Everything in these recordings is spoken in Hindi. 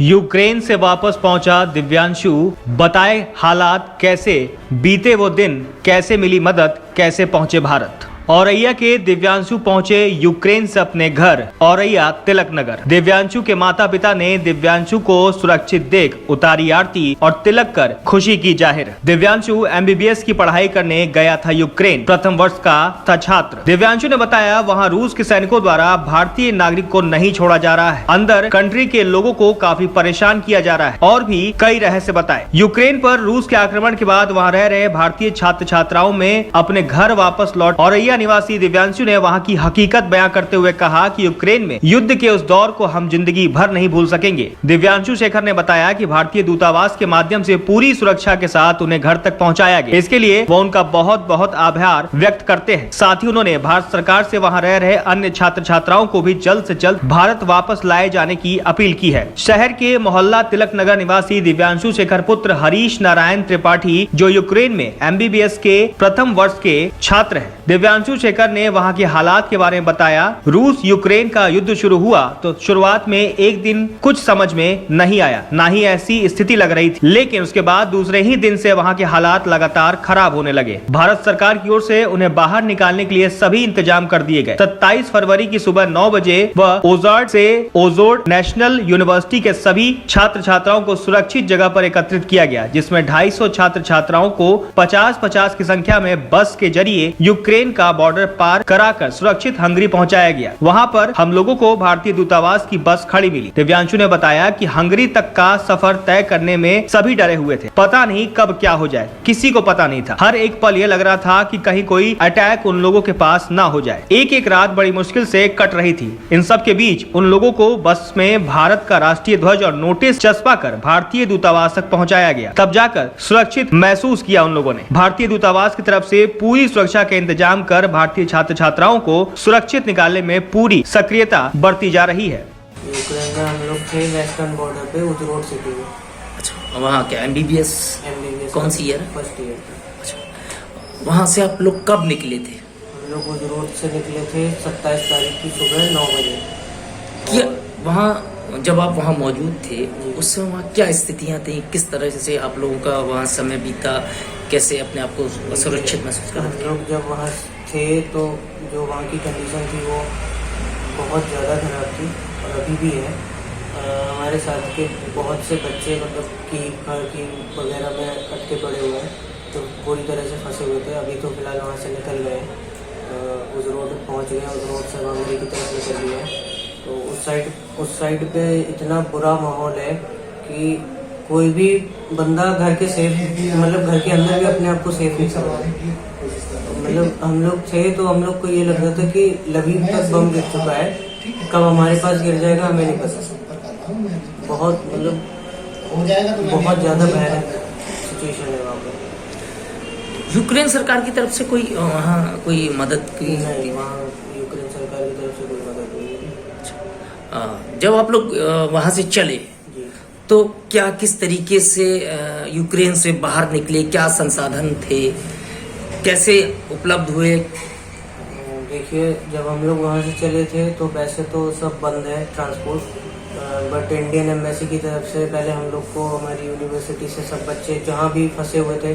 यूक्रेन से वापस पहुंचा दिव्यांशु, बताए हालात कैसे बीते वो दिन, कैसे मिली मदद, कैसे पहुंचे भारत। औरैया के दिव्यांशु पहुंचे यूक्रेन से अपने घर औरैया तिलक नगर। दिव्यांशु के माता पिता ने दिव्यांशु को सुरक्षित देख उतारी आरती और तिलक कर खुशी की जाहिर। दिव्यांशु एमबीबीएस की पढ़ाई करने गया था यूक्रेन, प्रथम वर्ष का था छात्र। दिव्यांशु ने बताया वहां रूस के सैनिकों द्वारा भारतीय नागरिक को नहीं छोड़ा जा रहा है, अंदर कंट्री के लोगों को काफी परेशान किया जा रहा है और भी कई रहस्य बताए। यूक्रेन पर रूस के आक्रमण के बाद वहाँ रह रहे भारतीय छात्र छात्राओं में अपने घर वापस लौट औरैया निवासी दिव्यांशु ने वहां की हकीकत बयां करते हुए कहा कि यूक्रेन में युद्ध के उस दौर को हम जिंदगी भर नहीं भूल सकेंगे। दिव्यांशु शेखर ने बताया कि भारतीय दूतावास के माध्यम से पूरी सुरक्षा के साथ उन्हें घर तक पहुंचाया गया। इसके लिए वो उनका बहुत बहुत आभार व्यक्त करते हैं। साथ ही उन्होंने भारत सरकार से वहां रह रहे अन्य छात्र छात्राओं को भी जल्द से जल्द भारत वापस लाए जाने की अपील की है। शहर के मोहल्ला तिलक नगर निवासी दिव्यांशु शेखर पुत्र हरीश नारायण त्रिपाठी, जो यूक्रेन में एमबीबीएस के प्रथम वर्ष के छात्र हैं। दिव्यांशु शेखर ने वहां के हालात के बारे में बताया। रूस यूक्रेन का युद्ध शुरू हुआ तो शुरुआत में एक दिन कुछ समझ में नहीं आया, ना ही ऐसी स्थिति लग रही थी, लेकिन उसके बाद दूसरे ही दिन से वहां के हालात लगातार खराब होने लगे। भारत सरकार की ओर से उन्हें बाहर निकालने के लिए सभी इंतजाम कर दिए गए। 27 फरवरी की सुबह 9 बजे वह ओजार्ड से ओजोर्ड नेशनल यूनिवर्सिटी के सभी छात्र छात्राओं को सुरक्षित जगह पर एकत्रित किया गया, जिसमें 250 छात्र छात्राओं को 50-50 की संख्या में बस के जरिए यूक्रेन का बॉर्डर पार कराकर सुरक्षित हंगरी पहुंचाया गया। वहां पर हम लोगों को भारतीय दूतावास की बस खड़ी मिली। दिव्यांशु ने बताया कि हंगरी तक का सफर तय करने में सभी डरे हुए थे, पता नहीं कब क्या हो जाए, किसी को पता नहीं था। हर एक पल ये लग रहा था कि कहीं कोई अटैक उन लोगों के पास ना हो जाए। एक एक रात बड़ी मुश्किल से कट रही थी। इन सब के बीच उन लोगों को बस में भारत का राष्ट्रीय ध्वज और नोटिस चस्पा कर भारतीय दूतावास तक पहुंचाया गया। तब जाकर सुरक्षित महसूस किया उन लोगों ने। भारतीय दूतावास की तरफ से पूरी सुरक्षा के इंतजाम कर भारतीय छात्र छात्राओं को सुरक्षित निकालने में पूरी सक्रियता बरती जा रही है। यूक्रेन में हम लोग थे वेस्टर्न बॉर्डर पे उजरोड सिटी में। अच्छा, वहाँ क्या एमबीबीएस कौन सी ईयर? First year. अच्छा, वहाँ से आप लोग कब निकले थे? हम लोग उजरोड से निकले थे 27 तारीख की सुबह 9 बजे। क्या वहाँ जब आप वहाँ मौजूद थे उस समय वहाँ क्या स्थितियाँ थी, किस तरह से आप लोगों का वहाँ समय बीता, कैसे अपने आप को सुरक्षित महसूस कर? हम लोग जब वहाँ थे तो जो वहाँ की कंडीशन थी वो बहुत ज़्यादा खराब थी और अभी भी है। हमारे साथ के बहुत से बच्चे मतलब कि घर की वगैरह में अटके पड़े हुए हैं, तो पूरी तरह से फंसे हुए थे। अभी तो फिलहाल वहाँ से निकल गए, उस रोड पहुँच गए, उस रोड से हंगरी की तरफ निकल गए। तो उस साइड पे इतना बुरा माहौल है कि कोई भी बंदा घर के सेफ मतलब घर के अंदर भी अपने आप को सेफ नहीं समझ रहा। मतलब हम लोग थे तो हम लोग को ये लग रहा था कि लबीब तक बम गिर चुका है, कब हमारे पास गिर जाएगा हमें नहीं पता। बहुत मतलब बहुत ज़्यादा भयानक सिचुएशन है वहाँ पर। यूक्रेन सरकार की तरफ से कोई वहाँ कोई मदद की? नहीं, वहाँ यूक्रेन सरकार की तरफ से कोई मदद नहीं है। जब आप लोग वहाँ से चले तो क्या किस तरीके से यूक्रेन से बाहर निकले, क्या संसाधन थे, कैसे उपलब्ध हुए? देखिए, जब हम लोग वहाँ से चले थे तो वैसे तो सब बंद है ट्रांसपोर्ट, बट इंडियन एम्बेसी की तरफ से पहले हम लोग को हमारी यूनिवर्सिटी से सब बच्चे जहाँ भी फंसे हुए थे,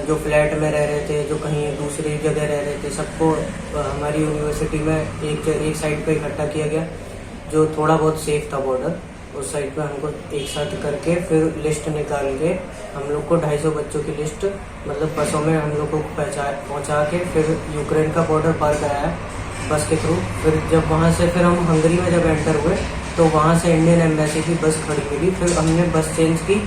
जो फ्लैट में रह रहे थे, जो कहीं दूसरी जगह रह रहे थे, सबको हमारी यूनिवर्सिटी में एक साइड पे इकट्ठा किया गया, जो थोड़ा बहुत सेफ था बॉर्डर। उस साइड पे हमको एक साथ करके फिर लिस्ट निकाल के हम लोग को 250 बच्चों की लिस्ट मतलब बसों में हम लोग को पहुँचा के फिर यूक्रेन का बॉर्डर पार कराया बस के थ्रू। फिर जब वहाँ से फिर हम हंगरी में जब एंटर हुए तो वहाँ से इंडियन एम्बेसी की बस खड़ी मिली। फिर हमने बस चेंज की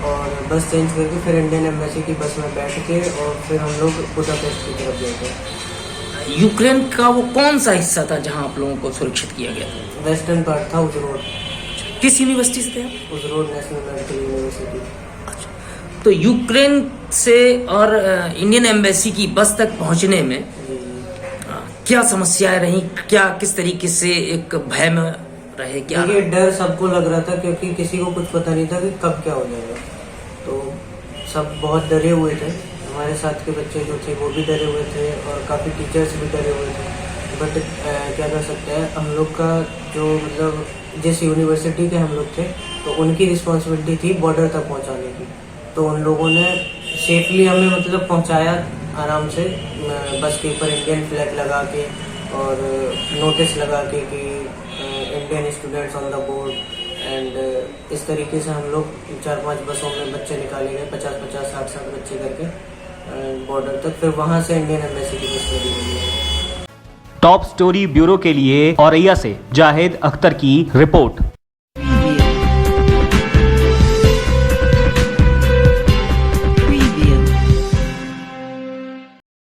और बस चेंज करके फिर इंडियन एम्बेसी की बस में बैठ के और फिर हम लोग बुडापेस्ट की तरफ गए थे। यूक्रेन का वो कौन सा हिस्सा था जहाँ आप लोगों को सुरक्षित किया गया था? वेस्टर्न पार्ट था उजरोड। किस यूनिवर्सिटी से थे आप? उजरोड नेशनल मेडिकल यूनिवर्सिटी। अच्छा, तो यूक्रेन से और इंडियन एम्बेसी की बस तक पहुंचने में क्या समस्याएं रही, क्या किस तरीके से एक भय में रहे? क्या देखिए, डर सबको लग रहा था क्योंकि किसी को कुछ पता नहीं था कि कब क्या हो जाएगा, तो सब बहुत डरे हुए थे। हमारे साथ के बच्चे जो थे वो भी डरे हुए थे और काफ़ी टीचर्स भी डरे हुए थे। बट क्या कर सकते हैं, हम लोग का जो मतलब जिस यूनिवर्सिटी के हम लोग थे तो उनकी रिस्पॉन्सिबिलिटी थी बॉर्डर तक पहुंचाने की। तो उन लोगों ने सेफली हमें मतलब पहुंचाया आराम से, बस के ऊपर इंडियन फ्लैग लगा के और नोटिस लगा के कि Indian students on the board. And इस तरीके से हम लोग 4-5 बसों में बच्चे निकाले गए, 50-50, 60-60 बच्चे करके बॉर्डर तक। फिर वहाँ से इंडियन एम्बेसी की कस्टडी मिली है। टॉप स्टोरी ब्यूरो के लिए औरैया से जाहिद अख्तर की रिपोर्ट।